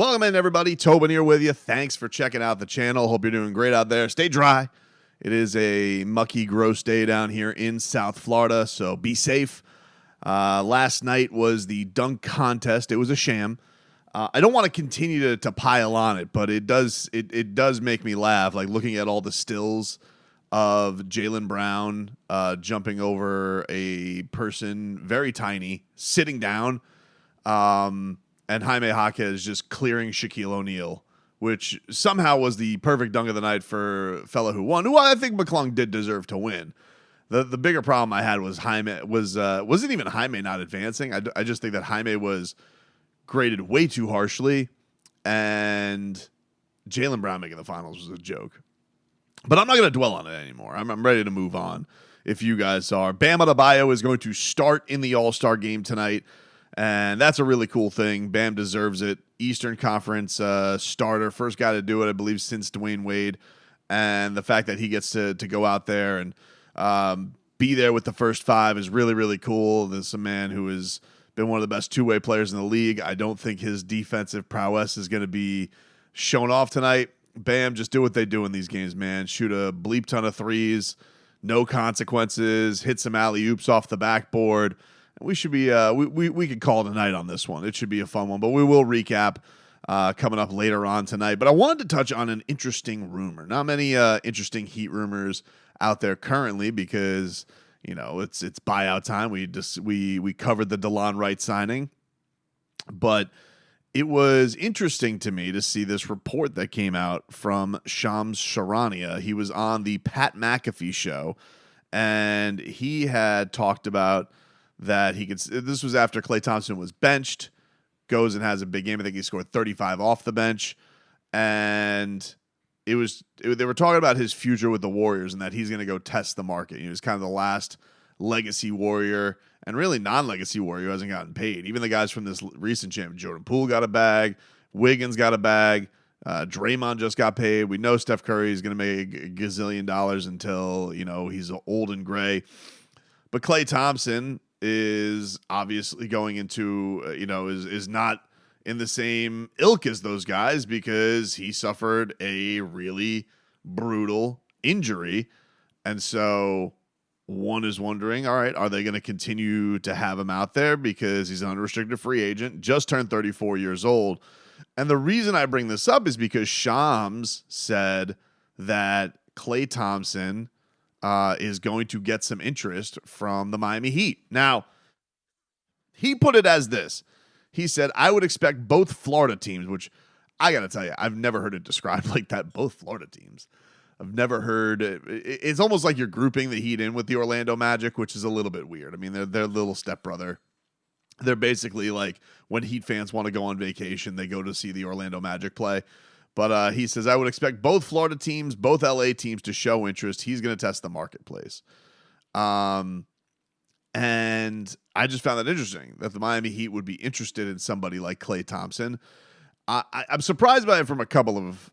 Welcome in, everybody. Tobin here with you. Thanks for checking out the channel. Hope you're doing great out there. Stay dry. It is a mucky, gross day down here in South Florida, so be safe. Last night was the dunk contest. It was a sham. I don't want to continue to pile on it, but it does make me laugh, like looking at all the stills of Jaylen Brown jumping over a person very tiny, sitting down, and Jaime Jaquez just clearing Shaquille O'Neal, which somehow was the perfect dunk of the night for fella who won, who I think McClung did deserve to win. The bigger problem I had was wasn't even Jaime not advancing. I just think that Jaime was graded way too harshly, and Jaylen Brown making the finals was a joke. But I'm not going to dwell on it anymore. I'm ready to move on. If you guys are, Bam Adebayo is going to start in the All-Star game tonight, and that's a really cool thing. Bam deserves it. Eastern Conference starter, first guy to do it, I believe, since Dwayne Wade. And the fact that he gets to go out there and be there with the first five is really, really cool. This is a man who has been one of the best two-way players in the league. I don't think his defensive prowess is going to be shown off tonight. Bam, just do what they do in these games, man. Shoot a bleep ton of threes, no consequences, hit some alley-oops off the backboard. We should be we could call it a night on this one. It should be a fun one, but we will recap coming up later on tonight. But I wanted to touch on an interesting rumor. Not many interesting Heat rumors out there currently because, you know, it's buyout time. We covered the DeLon Wright signing, but it was interesting to me to see this report that came out from Shams Charania. He was on the Pat McAfee show, and he had talked about that he could. This was after Klay Thompson was benched, goes and has a big game. I think he scored 35 off the bench, and they were talking about his future with the Warriors and that he's going to go test the market. He was kind of the last legacy Warrior and really non-legacy Warrior who hasn't gotten paid. Even the guys from this recent champion, Jordan Poole got a bag, Wiggins got a bag, Draymond just got paid. We know Steph Curry is going to make a gazillion dollars until, you know, he's old and gray. But Klay Thompson is obviously going into, is not in the same ilk as those guys because he suffered a really brutal injury. And so one is wondering, all right, are they going to continue to have him out there because he's an unrestricted free agent, just turned 34 years old. And the reason I bring this up is because Shams said that Klay Thompson is going to get some interest from the Miami Heat. Now, he put it as this. He said, I would expect both Florida teams, which I got to tell you, I've never heard it described like that, both Florida teams. I've never heard it. It's almost like you're grouping the Heat in with the Orlando Magic, which is a little bit weird. I mean, they're little stepbrother. They're basically like when Heat fans want to go on vacation, they go to see the Orlando Magic play. But he says, I would expect both Florida teams, both LA teams to show interest. He's going to test the marketplace. And I just found that interesting that the Miami Heat would be interested in somebody like Klay Thompson. I'm surprised by it from a couple of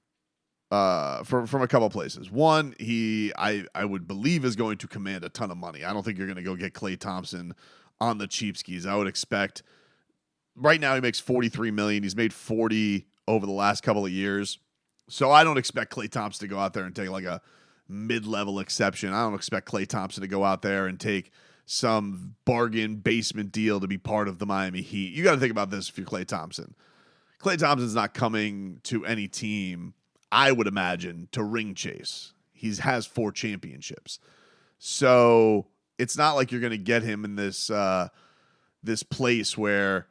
places. One, I would believe is going to command a ton of money. I don't think you're going to go get Klay Thompson on the cheap skis. I would expect right now he makes $43 million. He's made $40 over the last couple of years. So I don't expect Klay Thompson to go out there and take like a mid-level exception. I don't expect Klay Thompson to go out there and take some bargain basement deal to be part of the Miami Heat. You got to think about this if you're Klay Thompson. Klay Thompson's not coming to any team, I would imagine, to ring chase. He has 4 championships. So it's not like you're going to get him in this place where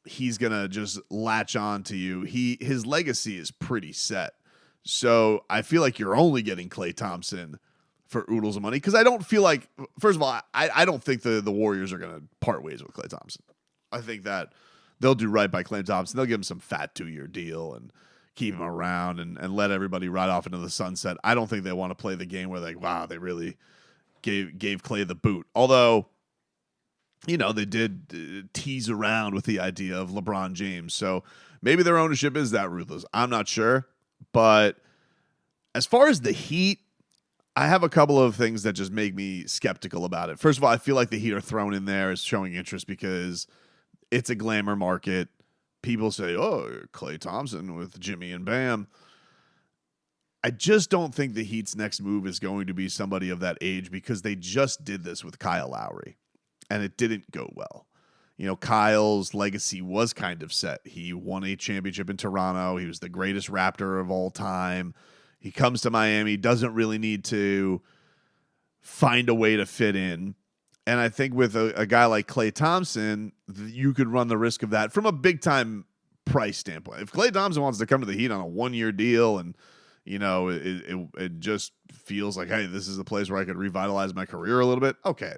he's going to just latch on to you. His legacy is pretty set. So I feel like you're only getting Klay Thompson for oodles of money because I don't feel like, first of all, I don't think the Warriors are going to part ways with Klay Thompson. I think that they'll do right by Klay Thompson. They'll give him some fat 2-year deal and keep him around and let everybody ride off into the sunset. I don't think they want to play the game where they, wow, they really gave Klay the boot. Although, you know, they did tease around with the idea of LeBron James. So maybe their ownership is that ruthless. I'm not sure. But as far as the Heat, I have a couple of things that just make me skeptical about it. First of all, I feel like the Heat are thrown in there as showing interest because it's a glamour market. people say, oh, Klay Thompson with Jimmy and Bam. I just don't think the Heat's next move is going to be somebody of that age because they just did this with Kyle Lowry, and it didn't go well. Kyle's legacy was kind of set. He won a championship in Toronto. He was the greatest Raptor of all time. He comes to Miami, doesn't really need to find a way to fit in. And I think with a guy like Klay Thompson, you could run the risk of that from a big-time price standpoint. If Klay Thompson wants to come to the Heat on a one-year deal and, it just feels like, hey, this is a place where I could revitalize my career a little bit, okay.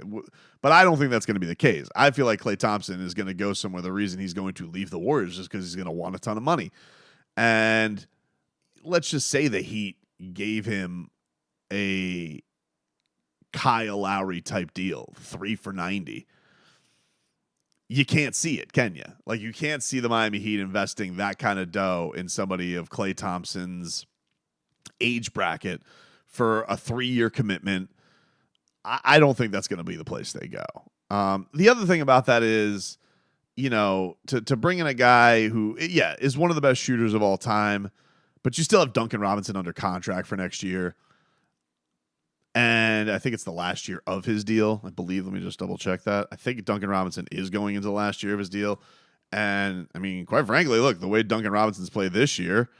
But I don't think that's going to be the case. I feel like Klay Thompson is going to go somewhere. The reason he's going to leave the Warriors is because he's going to want a ton of money. And let's just say the Heat gave him a Kyle Lowry type deal, 3 for $90. You can't see it, can you? Like, you can't see the Miami Heat investing that kind of dough in somebody of Klay Thompson's age bracket for a 3-year commitment. I don't think that's going to be the place they go. The other thing about that is, to bring in a guy who, is one of the best shooters of all time, but you still have Duncan Robinson under contract for next year. And I think it's the last year of his deal, I believe. Let me just double check that. I think Duncan Robinson is going into the last year of his deal. And, I mean, quite frankly, look, the way Duncan Robinson's played this year,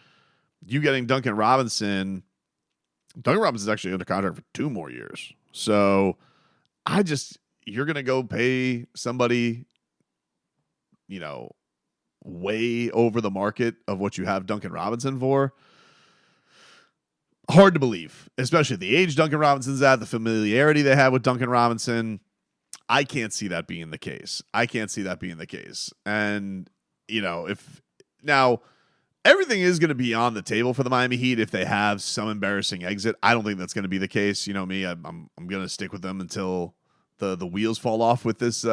you getting Duncan Robinson's actually under contract for 2 more years. So you're going to go pay somebody, way over the market of what you have Duncan Robinson for. Hard to believe, especially at the age Duncan Robinson's at, the familiarity they have with Duncan Robinson. I can't see that being the case. And, if now everything is going to be on the table for the Miami Heat if they have some embarrassing exit. I don't think that's going to be the case. Me, I'm going to stick with them until the wheels fall off with this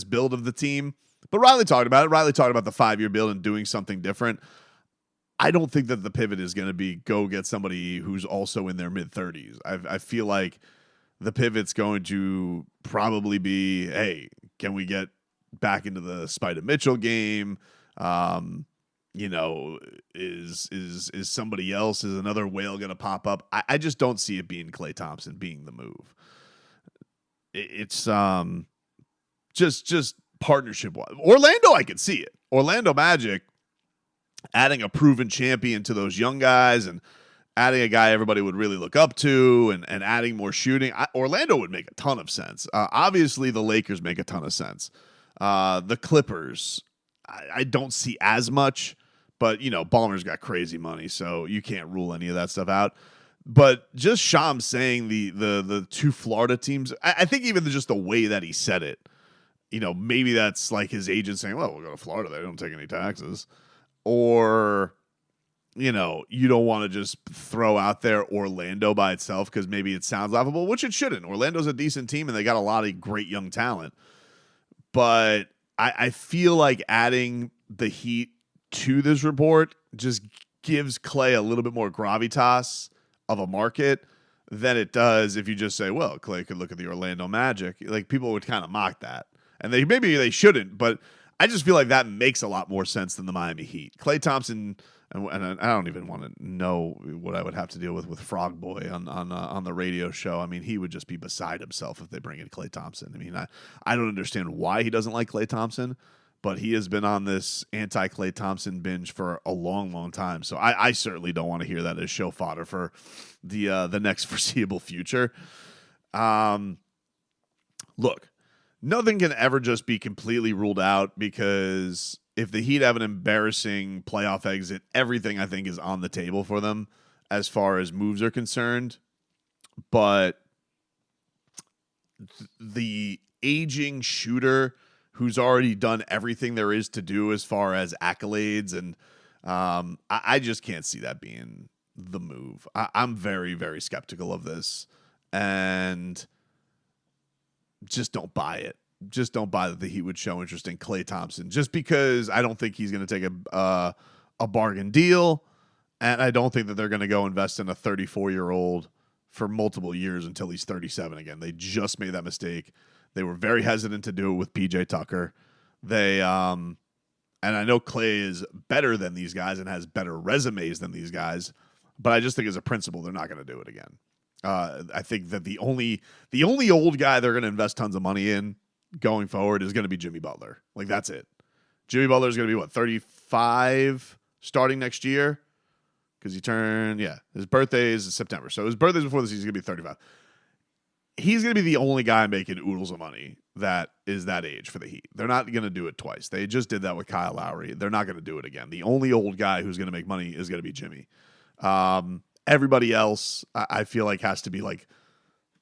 build of the team. But Riley talked about it. Riley talked about the 5-year build and doing something different. I don't think that the pivot is going to be go get somebody who's also in their mid-30s. I feel like the pivot's going to probably be, hey, can we get back into the Spider Mitchell game? Is somebody else, is another whale going to pop up? I just don't see it being Klay Thompson being the move. It's just partnership. Orlando, I could see it. Orlando Magic adding a proven champion to those young guys and adding a guy everybody would really look up to and adding more shooting. Orlando would make a ton of sense. Obviously, the Lakers make a ton of sense. The Clippers, I don't see as much, but, Ballmer's got crazy money, so you can't rule any of that stuff out. But just Shams saying the 2 Florida teams, I think even just the way that he said it, maybe that's like his agent saying, well, we'll go to Florida. They don't take any taxes. Or, you don't want to just throw out there Orlando by itself because maybe it sounds laughable, which it shouldn't. Orlando's a decent team, and they got a lot of great young talent. But I feel like adding the Heat to this report just gives Klay a little bit more gravitas of a market than it does if you just say, well, Klay could look at the Orlando Magic. Like, people would kind of mock that. And maybe they shouldn't, but I just feel like that makes a lot more sense than the Miami Heat. Klay Thompson, and I don't even want to know what I would have to deal with Frog Boy on the radio show. I mean, he would just be beside himself if they bring in Klay Thompson. I mean, I don't understand why he doesn't like Klay Thompson, but he has been on this anti-Klay Thompson binge for a long, long time. So I certainly don't want to hear that as show fodder for the next foreseeable future. Look. Nothing can ever just be completely ruled out because if the Heat have an embarrassing playoff exit, everything I think is on the table for them as far as moves are concerned. But the aging shooter who's already done everything there is to do as far as accolades, and I just can't see that being the move. I'm very, very skeptical of this. And just don't buy it. Just don't buy that the Heat would show interest in Klay Thompson just because I don't think he's going to take a bargain deal, and I don't think that they're going to go invest in a 34-year-old for multiple years until he's 37 again. They just made that mistake. They were very hesitant to do it with PJ Tucker. I And I know Klay is better than these guys and has better resumes than these guys, but I just think as a principle, they're not going to do it again. I think that the only old guy they're going to invest tons of money in going forward is going to be Jimmy Butler. Like, that's it. Jimmy Butler is going to be, 35 starting next year? Because his birthday is in September. So his birthday's before the season, he's going to be 35. He's going to be the only guy making oodles of money that is that age for the Heat. They're not going to do it twice. They just did that with Kyle Lowry. They're not going to do it again. The only old guy who's going to make money is going to be Jimmy. Everybody else, I feel like, has to be like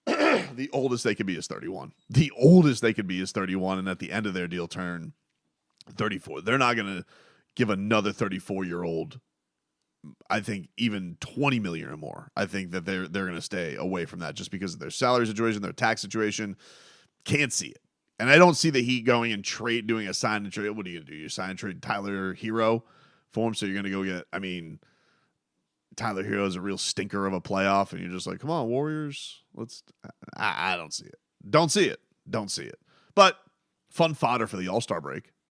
the oldest they could be is 31. The oldest they could be is 31, and at the end of their deal turn 34. They're not going to give another 34-year-old, I think, even $20 million or more. I think that they're going to stay away from that just because of their salary situation, their tax situation. Can't see it. And I don't see the Heat going and doing a sign and trade. What are you going to do? You sign and trade Tyler Hero for him, so you're going to go get, Tyler Hero is a real stinker of a playoff, and you're just like, come on, Warriors. I don't see it. Don't see it. But fun fodder for the All-Star break.